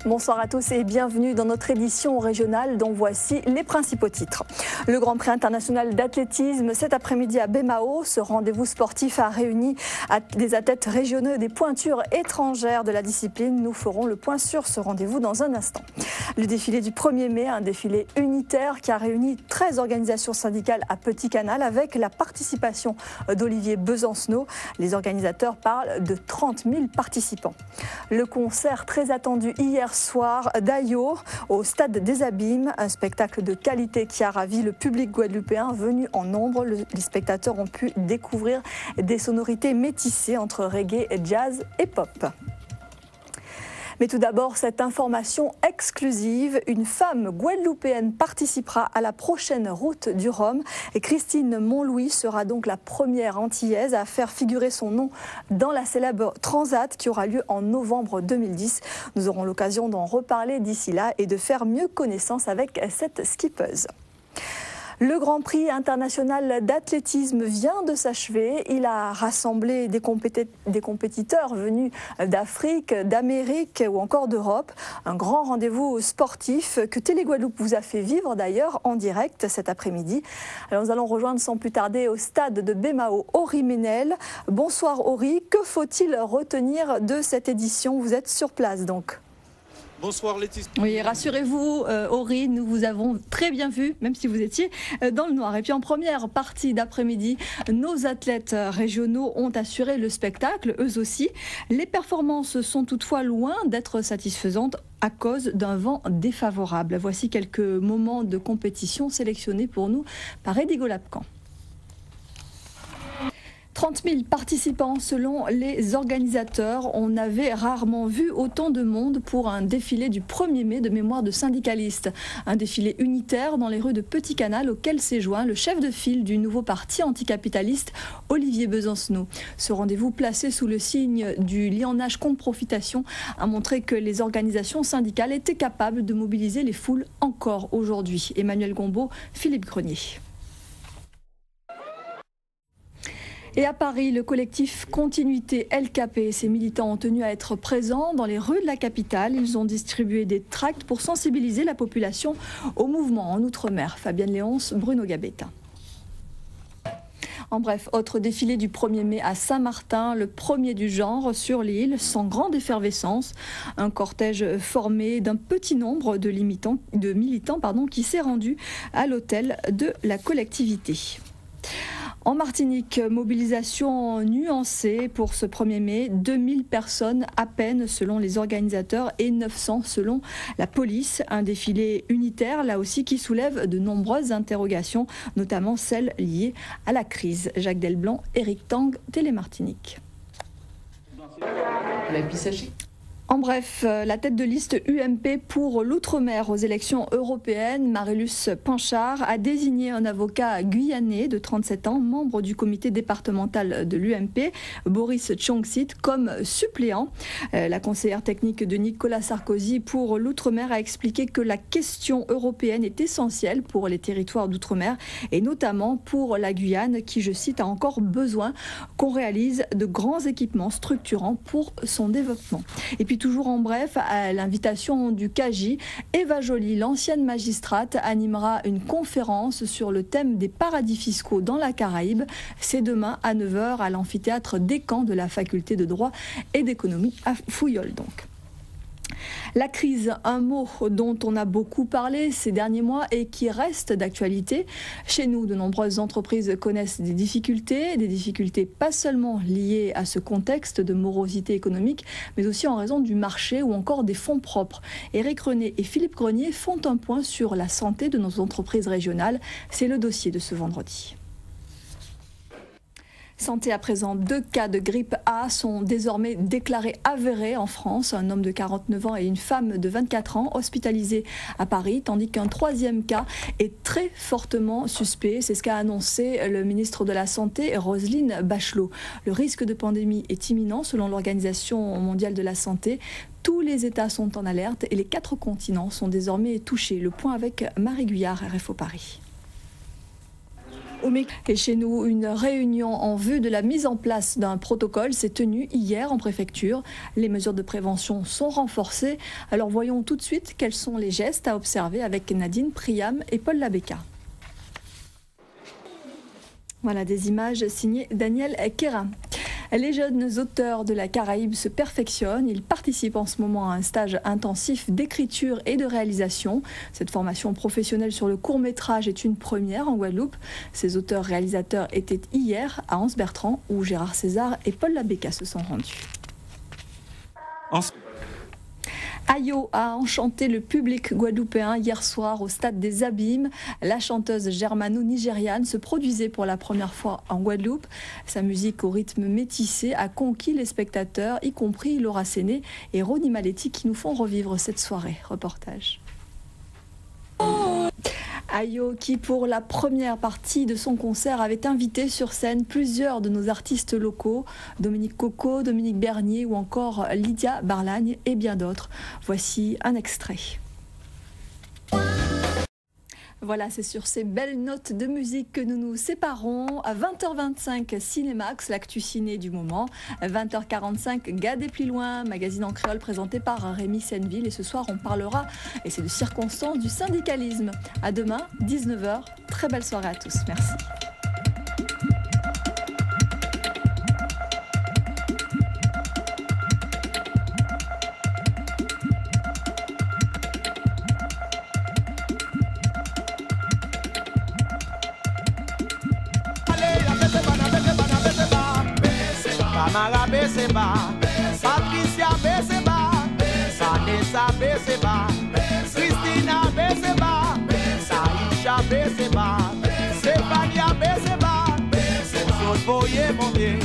Bonsoir à tous et bienvenue dans notre édition régionale dont voici les principaux titres. Le Grand Prix international d'athlétisme cet après-midi à Baie-Mahault. Ce rendez-vous sportif a réuni des athlètes régionaux et des pointures étrangères de la discipline. Nous ferons le point sur ce rendez-vous dans un instant. Le défilé du 1er mai, un défilé unitaire qui a réuni 13 organisations syndicales à Petit Canal avec la participation d'Olivier Besancenot. Les organisateurs parlent de 30 000 participants. Le concert très attendu hier soir d'Ayo au Stade des Abîmes, un spectacle de qualité qui a ravi le public guadeloupéen venu en nombre. Les spectateurs ont pu découvrir des sonorités métissées entre reggae, jazz et pop. Mais tout d'abord, cette information exclusive, une femme guadeloupéenne participera à la prochaine route du Rhum. Et Christine Montlouis sera donc la première antillaise à faire figurer son nom dans la célèbre Transat qui aura lieu en novembre 2010. Nous aurons l'occasion d'en reparler d'ici là et de faire mieux connaissance avec cette skippeuse. Le Grand Prix international d'athlétisme vient de s'achever. Il a rassemblé des compétiteurs venus d'Afrique, d'Amérique ou encore d'Europe. Un grand rendez-vous sportif que Télé Guadeloupe vous a fait vivre d'ailleurs en direct cet après-midi. Alors nous allons rejoindre sans plus tarder au stade de Baie-Mahault Aury Ménel. Bonsoir Aury, que faut-il retenir de cette édition? Vous êtes sur place donc. Bonsoir Laetitia. Oui, rassurez-vous, Aury, nous vous avons très bien vu, même si vous étiez dans le noir. Et puis en première partie d'après-midi, nos athlètes régionaux ont assuré le spectacle, eux aussi. Les performances sont toutefois loin d'être satisfaisantes à cause d'un vent défavorable. Voici quelques moments de compétition sélectionnés pour nous par Eddy Golapcan. 30 000 participants selon les organisateurs. On avait rarement vu autant de monde pour un défilé du 1er mai de mémoire de syndicalistes. Un défilé unitaire dans les rues de Petit Canal auquel s'est joint le chef de file du nouveau parti anticapitaliste, Olivier Besancenot. Ce rendez-vous placé sous le signe du liennage contre profitation a montré que les organisations syndicales étaient capables de mobiliser les foules encore aujourd'hui. Emmanuel Gombaud, Philippe Grenier. Et à Paris, le collectif Continuité LKP et ses militants ont tenu à être présents dans les rues de la capitale. Ils ont distribué des tracts pour sensibiliser la population au mouvement en Outre-mer. Fabienne Léonce, Bruno Gabetta. En bref, autre défilé du 1er mai à Saint-Martin, le premier du genre sur l'île, sans grande effervescence. Un cortège formé d'un petit nombre de militants qui s'est rendu à l'hôtel de la collectivité. En Martinique, mobilisation nuancée pour ce 1er mai. 2000 personnes à peine selon les organisateurs et 900 selon la police. Un défilé unitaire, là aussi, qui soulève de nombreuses interrogations, notamment celles liées à la crise. Jacques Delblanc, Éric Tang, Télé-Martinique. En bref, la tête de liste UMP pour l'Outre-mer aux élections européennes, Marilus Panchard, a désigné un avocat guyanais de 37 ans, membre du comité départemental de l'UMP, Boris Tchongsit, comme suppléant. La conseillère technique de Nicolas Sarkozy pour l'Outre-mer a expliqué que la question européenne est essentielle pour les territoires d'Outre-mer et notamment pour la Guyane qui, je cite, a encore besoin qu'on réalise de grands équipements structurants pour son développement. Et puis toujours en bref, à l'invitation du CAGI, Eva Joly, l'ancienne magistrate, animera une conférence sur le thème des paradis fiscaux dans la Caraïbe. C'est demain à 9h à l'amphithéâtre Descamps de la faculté de droit et d'économie à Fouillol donc. La crise, un mot dont on a beaucoup parlé ces derniers mois et qui reste d'actualité. Chez nous, de nombreuses entreprises connaissent des difficultés pas seulement liées à ce contexte de morosité économique, mais aussi en raison du marché ou encore des fonds propres. Éric René et Philippe Grenier font un point sur la santé de nos entreprises régionales. C'est le dossier de ce vendredi. Santé à présent, 2 cas de grippe A sont désormais déclarés avérés en France. Un homme de 49 ans et une femme de 24 ans hospitalisés à Paris, tandis qu'un 3e cas est très fortement suspect. C'est ce qu'a annoncé le ministre de la Santé, Roselyne Bachelot. Le risque de pandémie est imminent selon l'Organisation mondiale de la santé. Tous les États sont en alerte et les 4 continents sont désormais touchés. Le point avec Marie Guyard, RFO Paris. Et chez nous, une réunion en vue de la mise en place d'un protocole s'est tenue hier en préfecture. Les mesures de prévention sont renforcées. Alors voyons tout de suite quels sont les gestes à observer avec Nadine Priam et Paul Labeka. Voilà des images signées Daniel Quérin. Les jeunes auteurs de la Caraïbe se perfectionnent. Ils participent en ce moment à un stage intensif d'écriture et de réalisation. Cette formation professionnelle sur le court-métrage est une première en Guadeloupe. Ces auteurs-réalisateurs étaient hier à Anse-Bertrand où Gérard César et Paul Labeka se sont rendus. Ayo a enchanté le public guadeloupéen hier soir au stade des Abîmes. La chanteuse germano-nigériane se produisait pour la première fois en Guadeloupe. Sa musique au rythme métissé a conquis les spectateurs, y compris Laura Séné et Ronnie Maletti qui nous font revivre cette soirée. Reportage. Ayo qui pour la première partie de son concert avait invité sur scène plusieurs de nos artistes locaux, Dominique Coco, Dominique Bernier ou encore Lydia Barlagne et bien d'autres. Voici un extrait. Voilà, c'est sur ces belles notes de musique que nous nous séparons. À 20h25, Cinémax, l'actu ciné du moment. 20h45, Gad et plus loin, magazine en créole présenté par Rémi Senneville. Et ce soir, on parlera, et c'est de circonstances, du syndicalisme. À demain, 19h. Très belle soirée à tous. Merci. Tamara Beseba, Patricia Beseba, Vanessa Beseba, Christina Beseba, Saïcha Beseba, Stefania Beseba, Soso Boye Mondier.